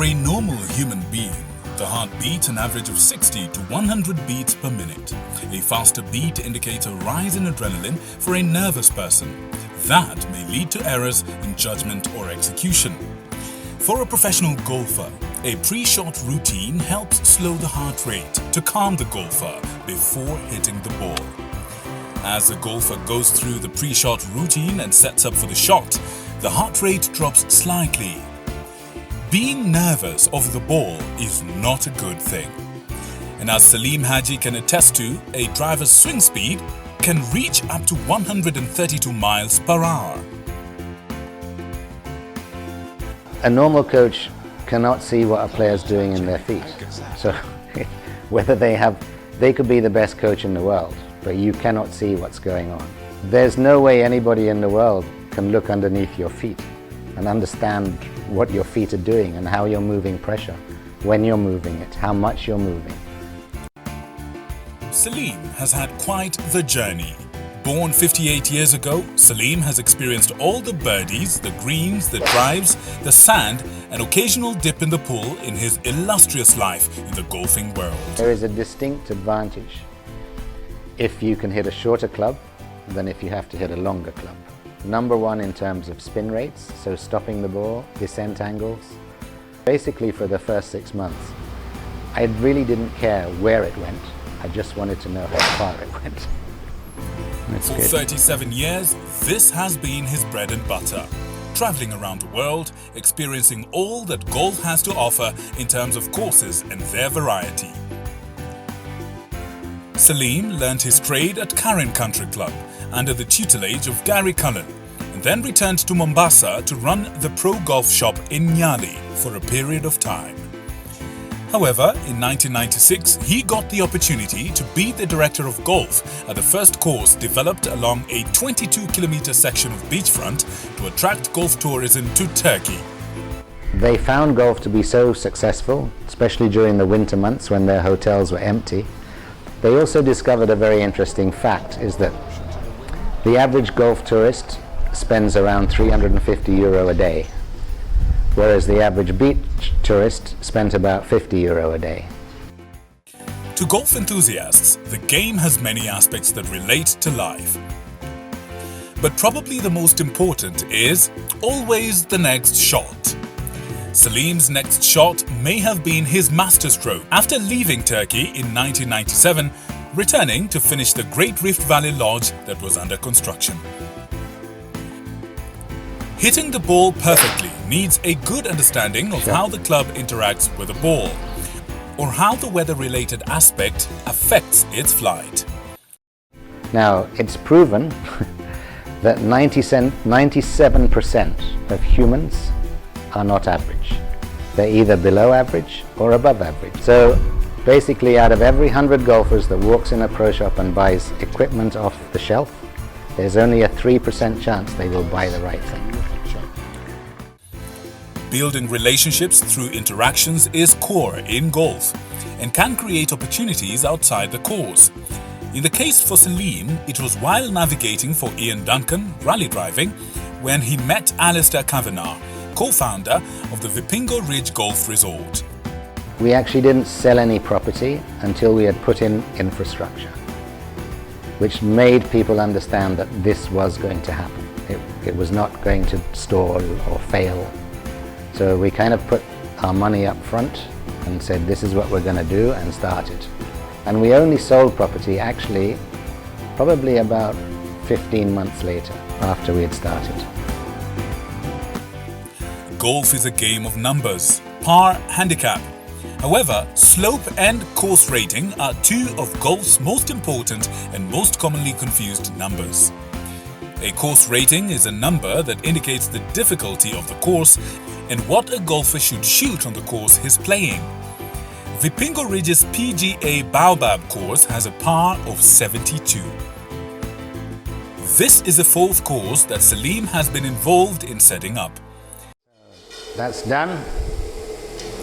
a normal human being, the heart beats an average of 60 to 100 beats per minute. A faster beat indicates a rise in adrenaline for a nervous person. That may lead to errors in judgment or execution. For a professional golfer, a pre-shot routine helps slow the heart rate to calm the golfer before hitting the ball. As the golfer goes through the pre-shot routine and sets up for the shot, the heart rate drops slightly. Being nervous of the ball is not a good thing. And as Saleem Haji can attest to, a driver's swing speed can reach up to 132 miles per hour. A normal coach cannot see what a player's doing in their feet. So whether they could be the best coach in the world, but you cannot see what's going on. There's no way anybody in the world can look underneath your feet and understand what your feet are doing and how you're moving pressure, when you're moving it, how much you're moving. Saleem has had quite the journey. Born 58 years ago, Saleem has experienced all the birdies, the greens, the drives, the sand, and occasional dip in the pool in his illustrious life in the golfing world. There is a distinct advantage if you can hit a shorter club than if you have to hit a longer club. Number one in terms of spin rates, so stopping the ball, descent angles. Basically for the first 6 months, I really didn't care where it went. I just wanted to know how far it went. For 37 years, this has been his bread and butter. Traveling around the world, experiencing all that golf has to offer in terms of courses and their variety. Saleem learned his trade at Karen Country Club under the tutelage of Gary Cullen, and then returned to Mombasa to run the pro golf shop in Nyali for a period of time. However, in 1996, he got the opportunity to be the director of golf at the first course developed along a 22-kilometer section of beachfront to attract golf tourism to Turkey. They found golf to be so successful, especially during the winter months when their hotels were empty. They also discovered a very interesting fact, is that the average golf tourist spends around €350 a day, whereas the average beach tourist spent about €50 a day. To golf enthusiasts, the game has many aspects that relate to life. But probably the most important is always the next shot. Saleem's next shot may have been his masterstroke after leaving Turkey in 1997, returning to finish the Great Rift Valley Lodge that was under construction. Hitting the ball perfectly needs a good understanding of how the club interacts with the ball, or how the weather-related aspect affects its flight. Now, it's proven that 97% of humans are not average. They're either below average or above average. So basically, out of every 100 golfers that walks in a pro shop and buys equipment off the shelf, there's only a 3% chance they will buy the right thing. Building relationships through interactions is core in golf and can create opportunities outside the course. In the case for Saleem, it was while navigating for Ian Duncan, rally driving, when he met Alistair Kavanagh, co-founder of the Vipingo Ridge Golf Resort. We actually didn't sell any property until we had put in infrastructure, which made people understand that this was going to happen. It was not going to stall or fail. So we kind of put our money up front and said, this is what we're going to do, and started. And we only sold property actually probably about 15 months later after we had started. Golf is a game of numbers, par, handicap. However, slope and course rating are two of golf's most important and most commonly confused numbers. A course rating is a number that indicates the difficulty of the course and what a golfer should shoot on the course he's playing. Vipingo Ridge's PGA Baobab course has a par of 72. This is the fourth course that Saleem has been involved in setting up. That's done.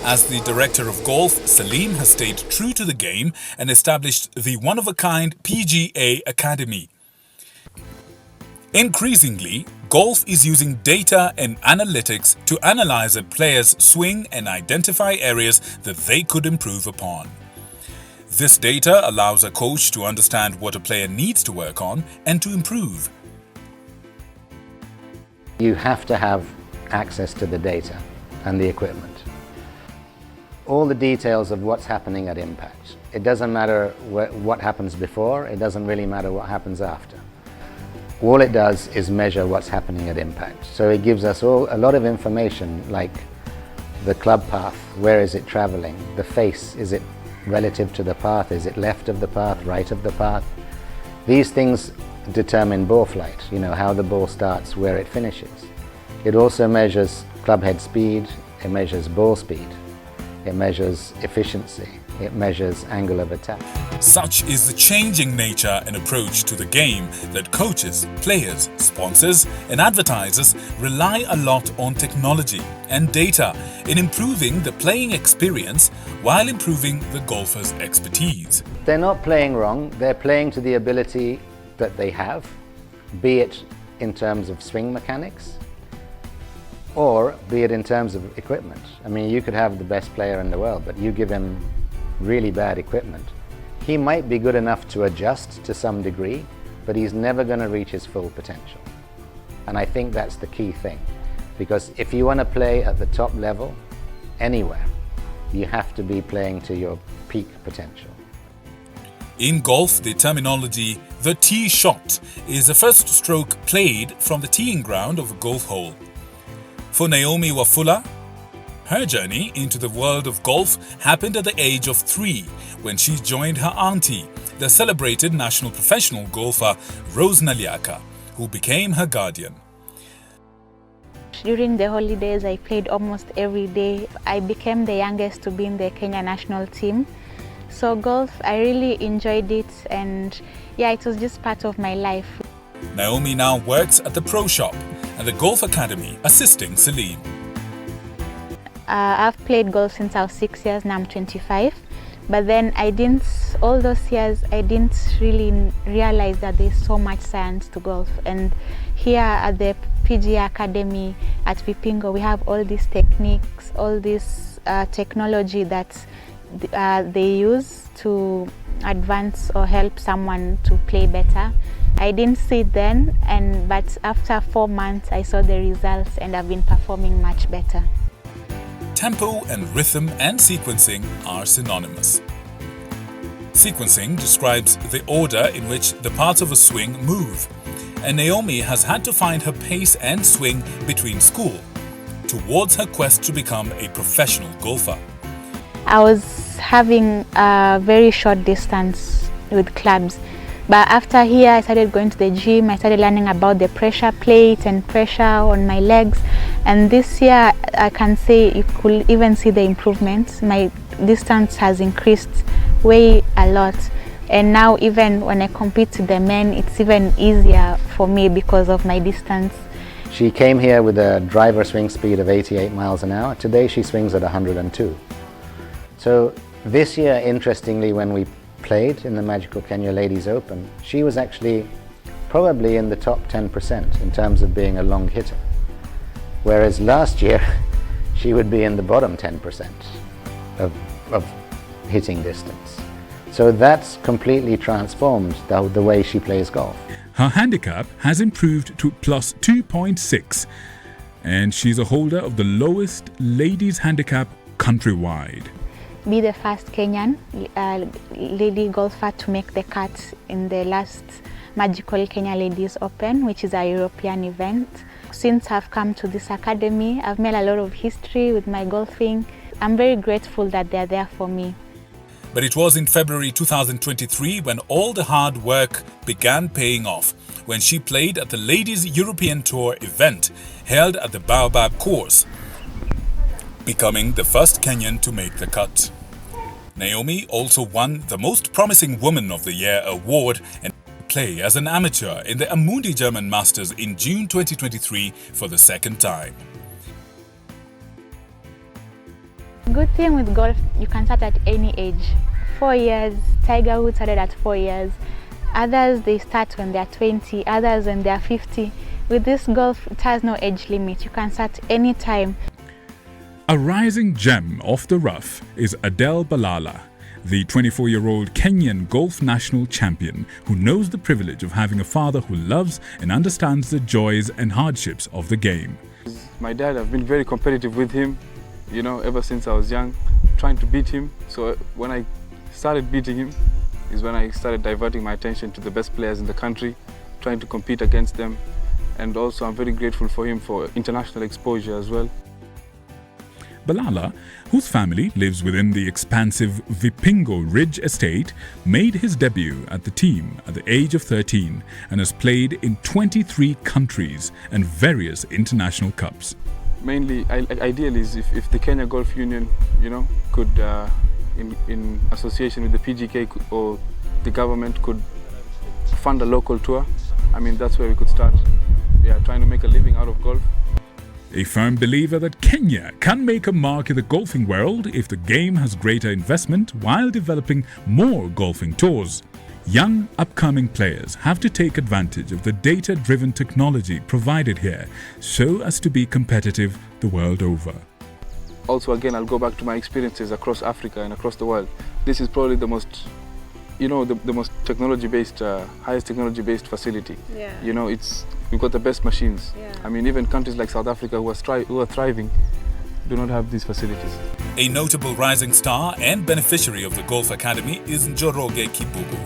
As the director of golf, Saleem has stayed true to the game and established the one-of-a-kind PGA Academy. Increasingly, golf is using data and analytics to analyze a player's swing and identify areas that they could improve upon. This data allows a coach to understand what a player needs to work on and to improve. You have to have access to the data and the equipment. All the details of what's happening at impact. It doesn't matter what happens before, it doesn't really matter what happens after. All it does is measure what's happening at impact. So it gives us all a lot of information, like the club path, where is it traveling, the face, is it relative to the path, is it left of the path, right of the path. These things determine ball flight, you know, how the ball starts, where it finishes. It also measures club head speed, it measures ball speed, it measures efficiency, it measures angle of attack. Such is the changing nature and approach to the game that coaches, players, sponsors and advertisers rely a lot on technology and data in improving the playing experience while improving the golfer's expertise. They're not playing wrong, they're playing to the ability that they have, be it in terms of swing mechanics or be it in terms of equipment. I mean, you could have the best player in the world, but you give him really bad equipment. He might be good enough to adjust to some degree, but he's never going to reach his full potential. And I think that's the key thing, because if you want to play at the top level anywhere, you have to be playing to your peak potential. In golf, the terminology "the tee shot" is the first stroke played from the teeing ground of a golf hole. For Naomi Wafula, her journey into the world of golf happened at the age of 3 when she joined her auntie, the celebrated national professional golfer Rose Naliaka, who became her guardian. During the holidays, I played almost every day. I became the youngest to be in the Kenya national team. So golf, I really enjoyed it, and yeah, it was just part of my life. Naomi now works at the Pro Shop and the Golf Academy, assisting Saleem. I've played golf since I was 6 years, now I'm 25. But then all those years, I didn't really realize that there's so much science to golf. And here at the PGA Academy at Vipingo, we have all these techniques, all this technology that they use to advance or help someone to play better. I didn't see it then, but after 4 months, I saw the results and I've been performing much better. Tempo and rhythm and sequencing are synonymous. Sequencing describes the order in which the parts of a swing move, and Naomi has had to find her pace and swing between school towards her quest to become a professional golfer. I was having a very short distance with clubs, but after here I started going to the gym. I started learning about the pressure plate and pressure on my legs, and this year I can say you could even see the improvements. My distance has increased way a lot, and now even when I compete with the men, it's even easier for me because of my distance. She came here with a driver swing speed of 88 miles an hour. Today she swings at 102. So this year, interestingly, when we played in the Magical Kenya Ladies Open, she was actually probably in the top 10% in terms of being a long hitter. Whereas last year, she would be in the bottom 10% of hitting distance. So that's completely transformed the way she plays golf. Her handicap has improved to plus 2.6, and she's a holder of the lowest ladies handicap countrywide. Be the first Kenyan lady golfer to make the cut in the last Magical Kenya Ladies Open, which is a European event. Since I've come to this academy, I've made a lot of history with my golfing. I'm very grateful that they're there for me. But it was in February 2023 when all the hard work began paying off, when she played at the Ladies European Tour event held at the Baobab course, becoming the first Kenyan to make the cut. Naomi also won the Most Promising Woman of the Year award and play as an amateur in the Amundi German Masters in June 2023 for the second time. Good thing with golf, you can start at any age. 4 years, Tiger Woods started at 4 years. Others, they start when they're 20, others when they're 50. With this golf, it has no age limit. You can start any time. A rising gem off the rough is Adel Balala, the 24-year-old Kenyan golf national champion who knows the privilege of having a father who loves and understands the joys and hardships of the game. My dad, I've been very competitive with him, you know, ever since I was young, trying to beat him. So when I started beating him is when I started diverting my attention to the best players in the country, trying to compete against them. And also I'm very grateful for him for international exposure as well. Balala, whose family lives within the expansive Vipingo Ridge estate, made his debut at the team at the age of 13 and has played in 23 countries and various international cups. Mainly, ideally is if the Kenya Golf Union, you know, could, in association with the PGK or the government, could fund a local tour. I mean, that's where we could start, trying to make a living out of golf. A firm believer that Kenya can make a mark in the golfing world if the game has greater investment while developing more golfing tours. Young, upcoming players have to take advantage of the data-driven technology provided here so as to be competitive the world over. Also, again, I'll go back to my experiences across Africa and across the world. This is probably the most, you know, the most technology-based, highest technology-based facility. Yeah. You know, we've got the best machines. Yeah. I mean, even countries like South Africa who are thriving do not have these facilities. A notable rising star and beneficiary of the Golf Academy is Njoroge Kibugu,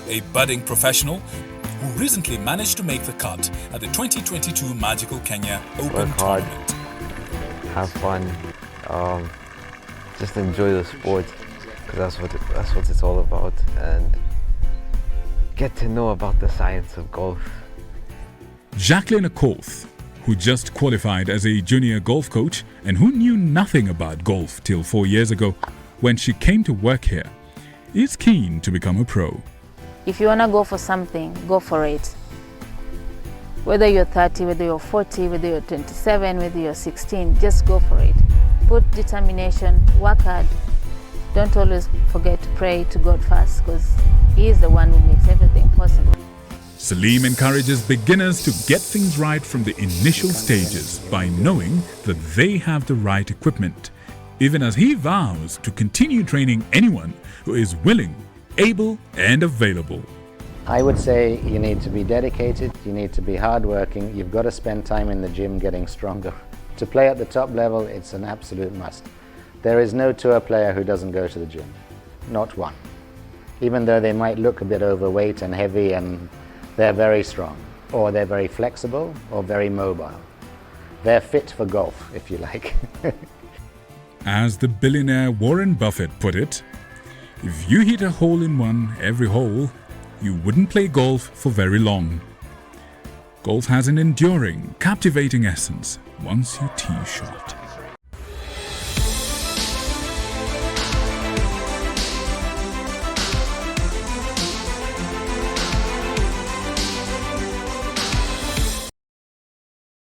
a budding professional who recently managed to make the cut at the 2022 Magical Kenya Open Work hard, Tournament. have fun, just enjoy the sport, because that's what it's all about, and get to know about the science of golf. Jacklyn Akoth, who just qualified as a junior golf coach and who knew nothing about golf till 4 years ago when she came to work here, is keen to become a pro. If you want to go for something, go for it. Whether you're 30, whether you're 40, whether you're 27, whether you're 16, just go for it. Put determination, work hard. Don't always forget to pray to God first, because He is the one who makes everything possible. Saleem encourages beginners to get things right from the initial stages by knowing that they have the right equipment, even as he vows to continue training anyone who is willing, able and available. I would say you need to be dedicated, you need to be hardworking, you've got to spend time in the gym getting stronger. To play at the top level, it's an absolute must. There is no tour player who doesn't go to the gym, not one. Even though they might look a bit overweight and heavy, and they're very strong, or they're very flexible, or very mobile. They're fit for golf, if you like. As the billionaire Warren Buffett put it, if you hit a hole-in-one every hole, you wouldn't play golf for very long. Golf has an enduring, captivating essence once you tee shot.